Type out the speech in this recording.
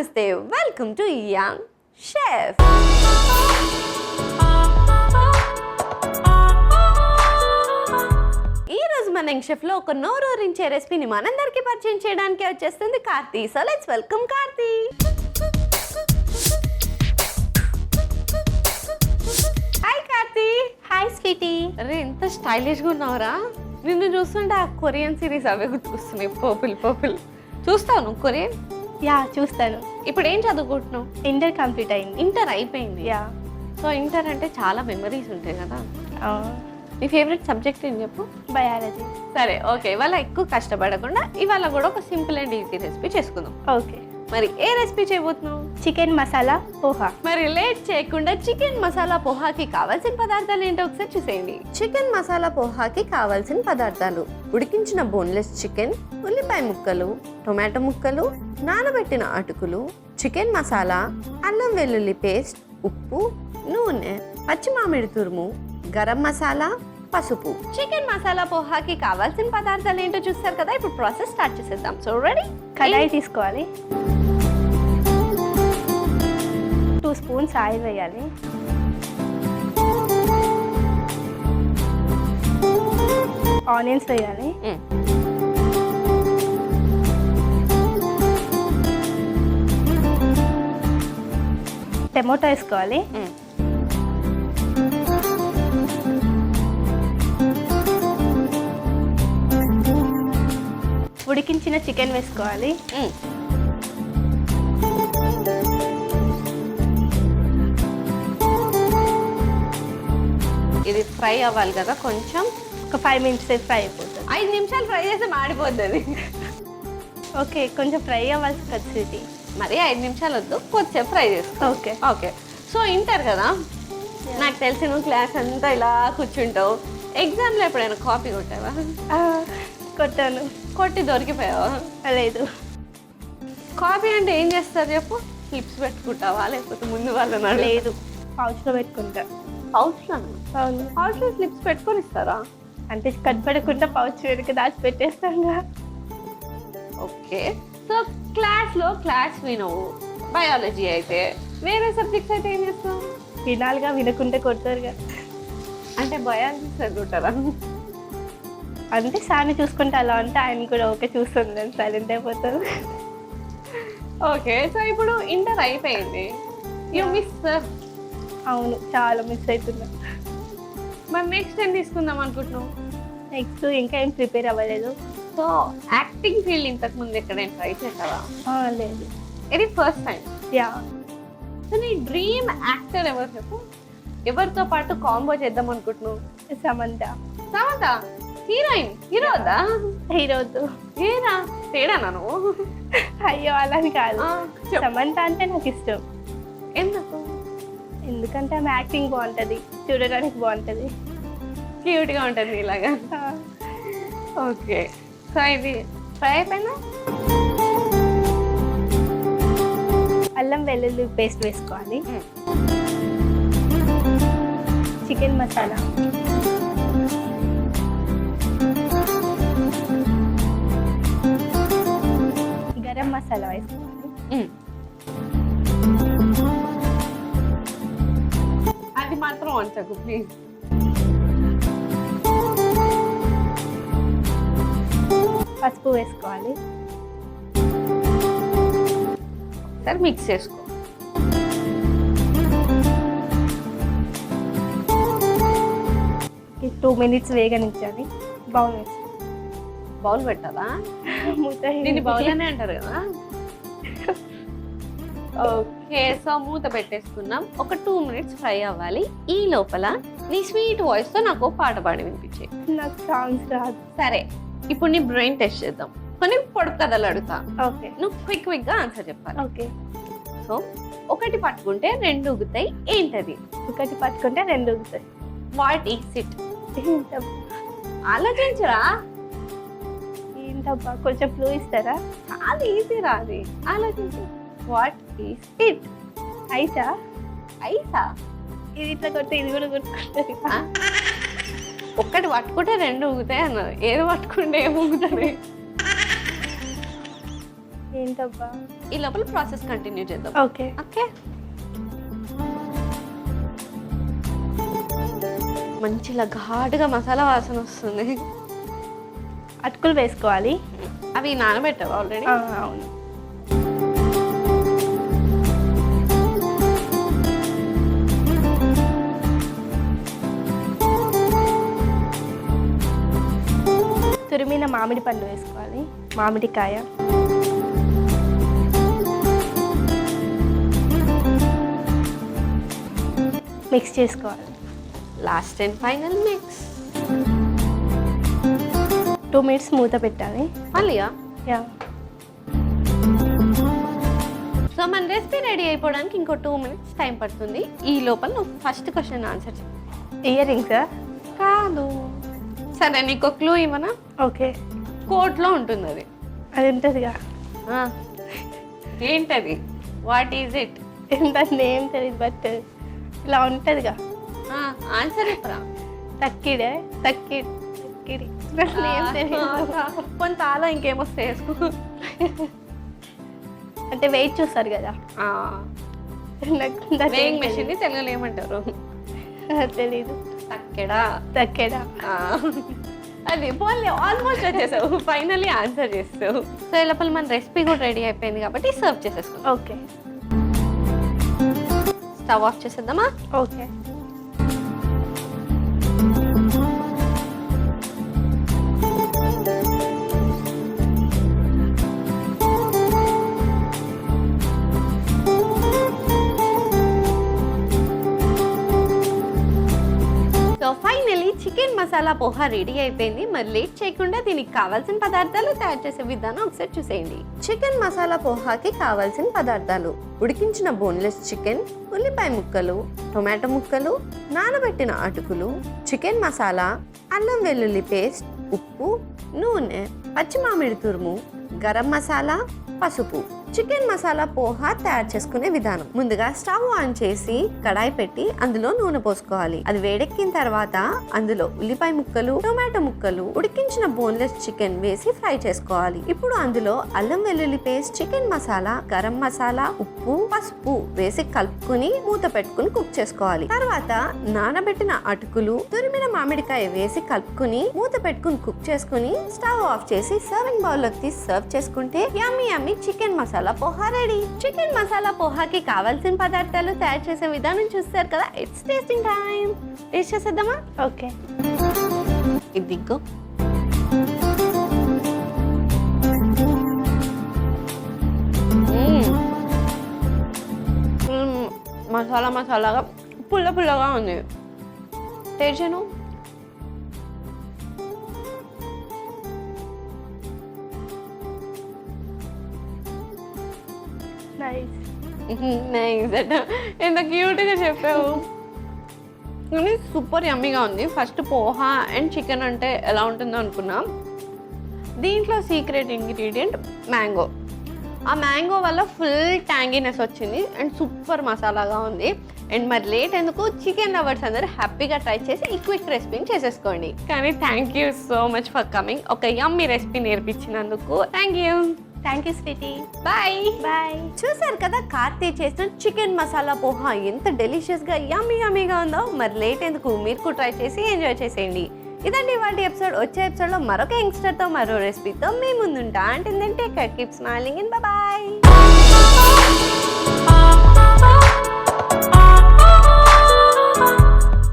నమస్తే, welcome to young chef. ఈరోజు మన యంగ్ షెఫ్లో ఒక నోరూరించే రెసిపీని మనందరికీ పరిచయం చేయడానికి వచ్చేస్తుంది Karthi. So let's welcome Karthi. Hi Karthi. Hi sweety. అరే ఎంత స్టైలిష్గా ఉన్నావురా. నిన్ను చూస్తుంటే ఆ కొరియన్ సిరీస్ అవే గుర్తుకొస్తున్నాయి. పర్పుల్ చూస్తావు నువ్వు కొరియన్? యా చూస్తాను. ఇప్పుడు ఏం చదువుకుంటున్నావు? ఇంటర్ కంప్లీట్ అయింది. ఇంటర్ అయిపోయింది. యా. సో ఇంటర్ అంటే చాలా మెమరీస్ ఉంటాయి కదా. నీ ఫేవరెట్ సబ్జెక్ట్ ఏం చెప్పు? బయాలజీ. సరే ఓకే, ఇవాళ ఎక్కువ కష్టపడకుండా ఇవాళ కూడా ఒక సింపుల్ అండ్ ఈజీ రెసిపీ చేసుకుందాం. ఓకే. మరి ఏ రెసిపీ చేయబోతున్నావు? చికెన్ మసాలా పోహా. మరి లేట్ చేయకుండా చికెన్ మసాలా పోహాకి కావాల్సిన పదార్థాలు ఏంటో ఒకసారి చూసేయండి. చికెన్ మసాలా పోహాకి కావాల్సిన పదార్థాలు: ఉడికించిన బోన్లెస్ చికెన్, ఉల్లిపాయ ముక్కలు, టొమాటో ముక్కలు, నానబెట్టిన అటుకులు, చికెన్ మసాలా, అల్లం వెల్లుల్లి పేస్ట్, ఉప్పు, నూనె, పచ్చి మామిడి తురుము, గరం మసాలా, పసుపు. చికెన్ మసాలా పోహాకి కావాల్సిన పదార్థాలు ఏంటో చూస్తారు కదా. ఇప్పుడు ప్రాసెస్ స్టార్ట్ చేసేద్దాం. So ready? కడాయి తీసుకోవాలి. 2 స్పూన్స్ ఆయిల్ వేయాలి. ఆనియన్స్ వేయాలి. టమాటో వేసుకోవాలి. ఉడికించిన చికెన్ వేసుకోవాలి. ఇది ఫ్రై అవ్వాలి కదా కొంచెం. ఒక 5 మినిట్స్ ఫ్రై అయిపోతుంది. 5 నిమిషాలు ఫ్రై చేస్తే మాడిపోతుంది. ఓకే, కొంచెం ఫ్రై అవ్వాల్సి వచ్చింది. మరి 5 నిమిషాలు వద్దు, కొద్దిసేపు ఫ్రై చేసుకో. Okay okay. సో ఇంటర్ కదా, నాకు తెలిసి నువ్వు క్లాస్ అంతా ఇలా కూర్చుంటావు. ఎగ్జామ్లో ఎప్పుడైనా కాపీ కొట్టావా? కొట్టాను. కొట్టి దొరికిపోయావా? లేదు. కాపీ అంటే ఏం చేస్తారు చెప్పు? స్లిప్స్ పెట్టుకుంటావా లేకపోతే ముందు వాళ్ళని? లేదు, పౌచ్లో పెట్టుకుంటా. పౌచ్లో? అవును. పౌచ్లో స్లిప్స్ పెట్టుకొని ఇస్తారా? అంటే కనపడకుండా పౌచ్ వెనక దాచి పెట్టేస్తాను. ఓకే. సో క్లాస్లో క్లాస్ వినవు, బయాలజీ అయితే. వేరే సబ్జెక్ట్స్ అయితే ఏం చేస్తావు? వినాలిగా, వినకుంటే కొడతారుగా. అంటే బయాలజీ చదువుతారా? అంటే సార్ని చూసుకుంటే అలా అంటే ఆయన కూడా ఓకే చూస్తుంది, సైలెంట్ అయిపోతారు. ఓకే. సో ఇప్పుడు ఇంటర్ అయిపోయింది. You miss? అవును, చాలా మిస్ అవుతున్నా. మరి నెక్స్ట్ ఏం తీసుకుందాం అనుకుంటున్నావు? నెక్స్ట్ ఇంకా ఏం ప్రిపేర్ అవ్వలేదు. సో యాక్టింగ్ ఫీల్డ్ ఇంతకు ముందు ఎక్కడైనా ట్రై చేసావా? లేదు. ఇది ఫస్ట్ టైం? యా. సో నీ డ్రీమ్ యాక్టర్ ఎవరు చెప్పు? ఎవరితో పాటు కాంబో చేద్దాం అనుకుంటున్నావు? సమంత. సమంత హీరోయిన్? హీరోదా? హీరోతో ఏనా తేడానా నువ్వు? అయ్యో అలా కాదు. సమంత అంటే నాకు ఇష్టం. ఎందుకు? ఎందుకంటే ఆమె యాక్టింగ్ బాగుంటుంది, చూడడానికి బాగుంటుంది, క్యూట్గా ఉంటుంది ఇలాగా. ఓకే. సో ఇది ఫ్రై అయిపోయిందా? అల్లం వెల్లుల్లి పేస్ట్ వేసుకోవాలి. చికెన్ మసాలా, గరం మసాలా వేసుకోవాలి. అది మాత్రం వంచకు ప్లీజ్. పసుపు వేసుకోవాలి. సరే మిక్స్ చేసుకో. ఈ 2 మినిట్స్ వేగనించాలి. బౌల్ వేసి బౌల్ పెట్టాలా? మూత. దీన్ని బౌల్ అనే అంటారు కదా. ఓకే. సో మూత పెట్టేసుకున్నాం. ఒక 2 మినిట్స్ ఫ్రై అవ్వాలి. ఈ లోపల నీ స్వీట్ వాయిస్ తో నాకు పాట పాడి వినిపించే. నాకు సాంగ్స్ రాదు. సరే, ఇప్పుడు నీ బ్రెయిన్ టెస్ట్ చేద్దాం. కొన్ని పొడుపు కథలు అడుగుతా. ఓకే. నువ్వు క్విక్ గా ఆన్సర్ చెప్పాలి. ఓకే. సో 1 పట్టుకుంటే 2 ఉగుతాయి. ఏంటది? 1 పట్టుకుంటే 2 ఉగుతాయి. What is it? ఆలోచించరా. ఏంటబ్బా, కొంచెం క్లూ ఇస్తారా? చాలా ఈజీ రాది, ఆలోచించు. What is it? ఐసా? ఐసా? ఇది ఇట్లా కొడితే ఇది కూడా కొట్టుకుంటుంది. ఒక్కటి పట్టుకుంటే 2 ఊగుతాయి అన్నారు. ఏది పట్టుకుంటే ఏమి ఊగుతుంది? ఏంటబ్బా? ఈ లోపల ప్రాసెస్ కంటిన్యూ చేద్దాం. ఓకే. ఓకే, మంచిగా ఘాటుగా మసాలా వాసన వస్తుంది. అటుకులు వేసుకోవాలి. అవి నానబెట్టావు ఆల్రెడీ? అవును. తురిమిన మామిడి పండు వేసుకోవాలి, మామిడికాయ. మిక్స్ చేసుకోవాలి. Last and final mix. 2 minutes మూత పెట్టాలి. మళ్ళీయా? యా. సో మన రెసిపీ రెడీ అయిపోవడానికి ఇంకో 2 minutes టైం పడుతుంది. ఈ లోపల నువ్వు ఫస్ట్ క్వశ్చన్ ఆన్సర్ చెప్పు. ఇయర్ రింగ్స్ కాదు. సరే, నీకు క్లూ ఇవ్వనా? ఓకే. కోట్లో ఉంటుంది అది. అది ఉంటుందిగా. ఏంటది? What is it? ఎంత నేమ్ తెలియదు, బట్ ఇలా ఉంటుందిగా. ఆన్సర్ చెప్పరా? తక్కిడి. నేమ్ తెలియదు. కొంత ఆలో ఇంకేమొస్తాయి వేసుకో. అంటే వెయిట్ చూస్తారు కదా. వేయింగ్ మెషిన్ ని తెలుగులో ఏమంటారు? తెలీదు. తక్కెడా. అది పోన్లే, ఆల్మోస్ట్ వచ్చేసావు. ఫైనల్లీ ఆన్సర్ చేస్తావు. సో ఈ లోపల మన రెసిపీ కూడా రెడీ అయిపోయింది కాబట్టి సర్వ్ చేసేసుకుందాం. ఓకే. స్టవ్ ఆఫ్ చేసేద్దామా? Okay. So finally chicken masala poha ready అయిపోయింది. మరి లేట్ చేయకుండా దీనికి కావాల్సిన పదార్థాలు తయారు చేసే విధానం ఒకసారి చూసేయండి. చికెన్ మసాలా పోహాకి కావాల్సిన పదార్థాలు: ఉడికించిన బోన్లెస్ చికెన్, ఉల్లిపాయ ముక్కలు, టొమాటో ముక్కలు, నానబెట్టిన అటుకులు, చికెన్ మసాలా, అల్లం వెల్లుల్లి పేస్ట్, ఉప్పు, నూనె, పచ్చి మామిడి తురుము, గరం మసాలా, పసుపు. చికెన్ మసాలా పోహా తయారు చేసుకునే విధానం: ముందుగా స్టవ్ ఆన్ చేసి కడాయి పెట్టి అందులో నూనె పోసుకోవాలి. అది వేడెక్కిన తర్వాత అందులో ఉల్లిపాయ ముక్కలు, టొమాటో ముక్కలు, ఉడికించిన బోన్లెస్ చికెన్ వేసి ఫ్రై చేసుకోవాలి. ఇప్పుడు అందులో అల్లం వెల్లుల్లి పేస్ట్, చికెన్ మసాలా, గరం మసాలా, ఉప్పు, పసుపు వేసి కలుపుకుని మూత పెట్టుకుని కుక్ చేసుకోవాలి. తర్వాత నానబెట్టిన అటుకులు, తురిమిన మామిడికాయ వేసి కలుపుకుని మూత పెట్టుకుని కుక్ చేసుకుని స్టవ్ ఆఫ్ చేసి సర్వింగ్ బౌల్ లోకి తీసి సర్వ్ చేసుకుంటే yummy yummy chicken masala poha ready. Chicken masala పోహాకి కావాల్సిన పదార్థాలు తయారు చేసే విధానం చూస్తారు కదా. It's tasting time. టేస్ట్ చేసేద్దామా? ఓకే. ఇదిగో మసాలాగా పుల్లగా ఉంది. టేస్ట్ చేయను. ఎంత క్యూట్గా చెప్పావు. కానీ సూపర్ యమ్మీగా ఉంది. ఫస్ట్ పోహా అండ్ చికెన్ అంటే ఎలా ఉంటుందో అనుకున్నా. దీంట్లో సీక్రెట్ ఇంగ్రీడియంట్ మ్యాంగో. ఆ మ్యాంగో వల్ల ఫుల్ ట్యాంగీనెస్ వచ్చింది అండ్ సూపర్ మసాలాగా ఉంది. అండ్ మరి లేట్ ఎందుకు, చికెన్ లవర్స్ అందరూ హ్యాపీగా ట్రై చేసి ఈ క్విక్ రెసిపీని చేసేసుకోండి. కానీ thank you so much for coming. ఒక యమ్మీ రెసిపీ నేర్పించినందుకు thank you. Thank you sweetie. Bye bye. చూసారు కదా కార్తీ చేసిన చికెన్ మసాలా పోహా ఎంత డెలిషియస్గా యమ్మీగా ఉందో. మరి లేట్ ఎందుకు, మీరు కూడా ట్రై చేసి ఎంజాయ్ చేసేయండి. ఇదండి వాటి ఎపిసోడ్. వచ్చే ఎపిసోడ్లో మరొక యంగ్స్టర్తో మరో రెసిపీతో మీ ముందుంటా. అంటే take care, keep smiling and bye.